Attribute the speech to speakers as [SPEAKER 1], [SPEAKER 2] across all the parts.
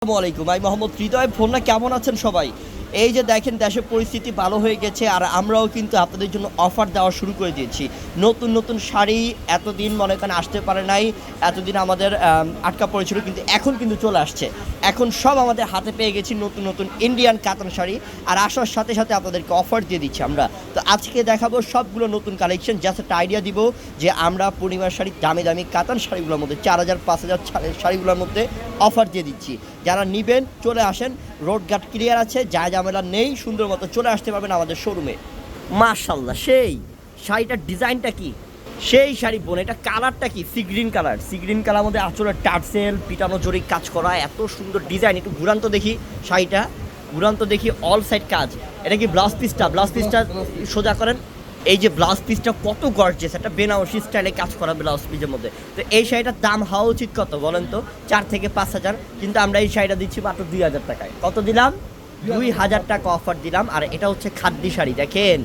[SPEAKER 1] আসসালামু আলাইকুম, আমি মোহাম্মদ হৃদয়। ফোনটা কেমন আছেন সবাই? এই যে দেখেন, দেশের পরিস্থিতি ভালো হয়ে গেছে, আর আমরাও কিন্তু আপনাদের জন্য অফার দেওয়া শুরু করে দিয়েছি। নতুন নতুন শাড়ি এতদিন মনে করেন আসতে পারে নাই, এতদিন আমাদের আটকা পড়েছিল, কিন্তু এখন কিন্তু চলে আসছে। এখন সব আমাদের হাতে পেয়ে গেছি নতুন নতুন ইন্ডিয়ান কাতান শাড়ি, আর আসার সাথে সাথে আপনাদেরকে অফার দিয়ে দিচ্ছি আমরা। তো আজকে দেখাবো সবগুলো নতুন কালেকশন, জাস্ট একটা আইডিয়া দিব যে আমরা পূর্ণিমার শাড়ি দামি দামি কাতান শাড়িগুলোর মধ্যে 4000 5000 শাড়িগুলোর মধ্যে অফার দিয়ে দিচ্ছি। যারা নেবেন চলে আসেন, রোডঘাট ক্লিয়ার আছে, যা ঝামেলা নেই, সুন্দর মতো চলে আসতে পারবেন আমাদের শোরুমে। মাশাল্লাহ, সেই শাড়িটার ডিজাইনটা কি, সেই শাড়ি বোন। এটা কালারটা কি, sea green colour. Sea green colour মধ্যে আঁচলের টার্সেল পিটানো জরি কাজ করা, এত সুন্দর ডিজাইন। একটু ঘুরান্ত দেখি শাড়িটা, ঘুরান্ত দেখি, অল সাইড কাজ। এটা কি ব্লাউজ পিসটা? ব্লাউজ পিসটা সোজা করেন। এই যে ব্লাউজ পিসটা কত গর্জিয়াস, একটা বেনারসি স্টাইলে কাজ করা ব্লাউজ পিসের মধ্যে। তো এই শাড়িটার দাম হওয়া উচিত কত বলেন তো? 4 থেকে 5000, কিন্তু আমরা এই শাড়িটা দিচ্ছি মাত্র 2000 টাকায়। কত দিলাম? 2000 টাকা অফার দিলাম। আর এটা হচ্ছে খাদ্যি শাড়ি, দেখেন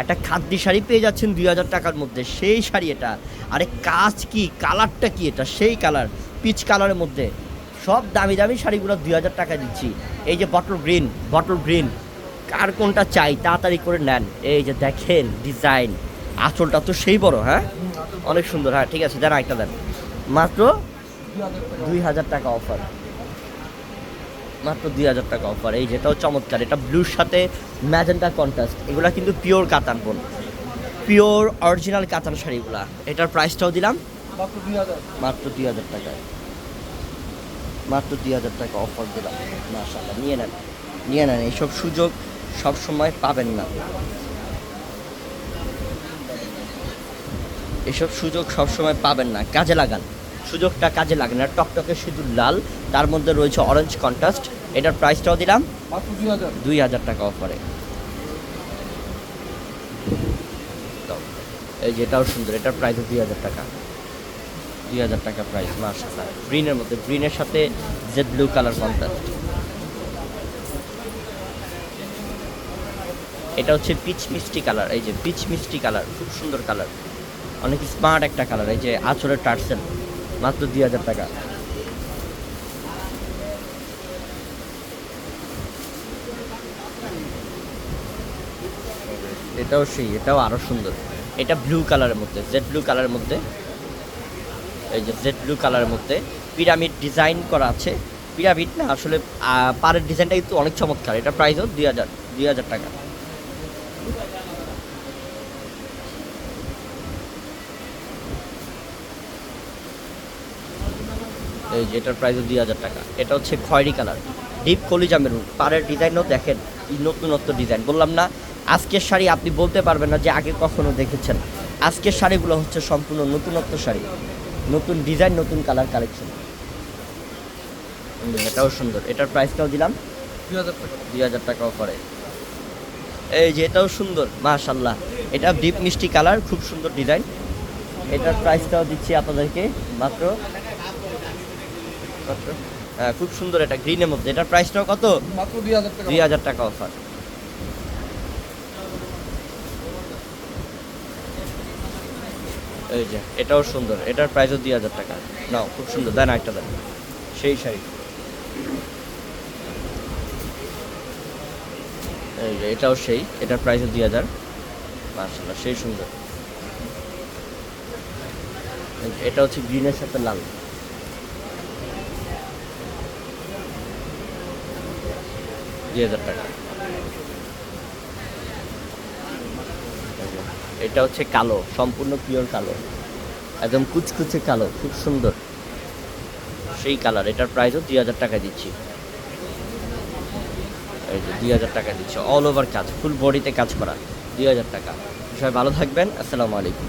[SPEAKER 1] একটা খাদ্যি শাড়ি পেয়ে যাচ্ছেন 2000 টাকার মধ্যে, সেই শাড়ি এটা। আরে কাজ কি, কালারটা কি, এটা সেই কালার, পিচ কালারের মধ্যে। সব দামি দামি শাড়িগুলো 2000 টাকা দিচ্ছি। এই যে বটল গ্রিন, বটল গ্রিন, কার কোনটা চাই তাড়াতাড়ি করে নেন। এই যে দেখেন ডিজাইন, আঁচলটা তো সেই বড়, হ্যাঁ অনেক সুন্দর। হ্যাঁ ঠিক আছে, দেন একটা দেন, মাত্র 2000 টাকা অফার, মাত্র 2000 টাকা অফার। এই যেটাও চমৎকার, এটা ব্লুর সাথে ম্যাজেন্টা কন্ট্রাস্ট। এগুলা কিন্তু পিওর কাতান বোন, পিওর অরিজিনাল কাতান শাড়িগুলা। এটার প্রাইসটাও দিলাম মাত্র 2000 টাকায়, মাত্র 2000 টাকা অফার দিলাম। মাশাআল্লাহ, নিয়ে নেন, নিয়ে নেন। এইসব সুযোগ সব সময় পাবেন না, এসব সুযোগ সব সময় পাবেন না, কাজে লাগান সুযোগটা, কাজে লাগান। আর টকটকে সিঁদুর লাল, তার মধ্যে রয়েছে অরেঞ্জ কন্ট্রাস্ট। এটার প্রাইসটাও দিলাম মাত্র 2000 টাকা অফারে। এই যেটাও সুন্দর, এটার প্রাইসও 2000 টাকা, 2000 টাকা প্রাইস। মাশাআল্লাহ, গ্রিনের মধ্যে, গ্রিনের সাথে জেড ব্লু কালার কন্ট্রাস্ট। এটা হচ্ছে পিচ মিষ্টি কালার, এই যে পিচ মিষ্টি কালার, খুব সুন্দর কালার, অনেক স্মার্ট একটা কালার। এই যে আঁচলের টার্সেল, মাত্র 2000 টাকা। এটাও সেই, এটাও আরো সুন্দর। এটা ব্লু কালারের মধ্যে, জেড ব্লু কালারের মধ্যে, এই যে জেড ব্লু কালারের মধ্যে পিরামিড ডিজাইন করা আছে। পিরামিড না আসলে, পাড়ের ডিজাইনটা কিন্তু অনেক চমৎকার। এটা প্রাইসও 2000 টাকা। এই যে এটার প্রাইসও 2000 টাকা। এটা হচ্ছে খয়েরি কালার, ডিপ কলিজা মেরুন। পাড়ের ডিজাইনও দেখেন, নতুনত্ব ডিজাইন। বললাম না, আজকের শাড়ি আপনি বলতে পারবেন না যে আগে কখনো দেখেছেন। আজকের শাড়িগুলো হচ্ছে সম্পূর্ণ নতুনত্ব শাড়ি, নতুন ডিজাইন, নতুন কালার কালেকশন। এটাও সুন্দর, এটার প্রাইসটাও দিলাম 2000 টাকা করে। এই যে এটাও সুন্দর, মাশাআল্লাহ, এটা ডিপ মিষ্টি কালার, খুব সুন্দর ডিজাইন। এটার প্রাইসটাও দিচ্ছি আপনাদেরকে মাত্র, হ্যাঁ খুব সুন্দর, এটা গ্রিনের মধ্যে। এটার প্রাইসটাও কত? মাত্র 2000 টাকা অফার। এই যে এটাও সুন্দর, এটার প্রাইসও 2000 টাকা। নাও, খুব সুন্দর, দেন একটা দেন, সেই শাড়ি। এই যে এটাও সেই, এটার প্রাইসও 2000। মাশাআল্লাহ, সেই সুন্দর। এটা হচ্ছে গ্রিনের সাথে লাল, 2000 টাকা। এটা হচ্ছে কালো, সম্পূর্ণ পিওর কালো, একদম কুচকুচে কালো, খুব সুন্দর সেই কালার। এটার প্রাইসও 2000 টাকা দিচ্ছি। এই যে 2000 টাকা দিচ্ছি, অল ওভার কাজ, ফুল বডিতে কাজ করা, 2000 টাকা। সবাই ভালো থাকবেন, আসসালামু আলাইকুম।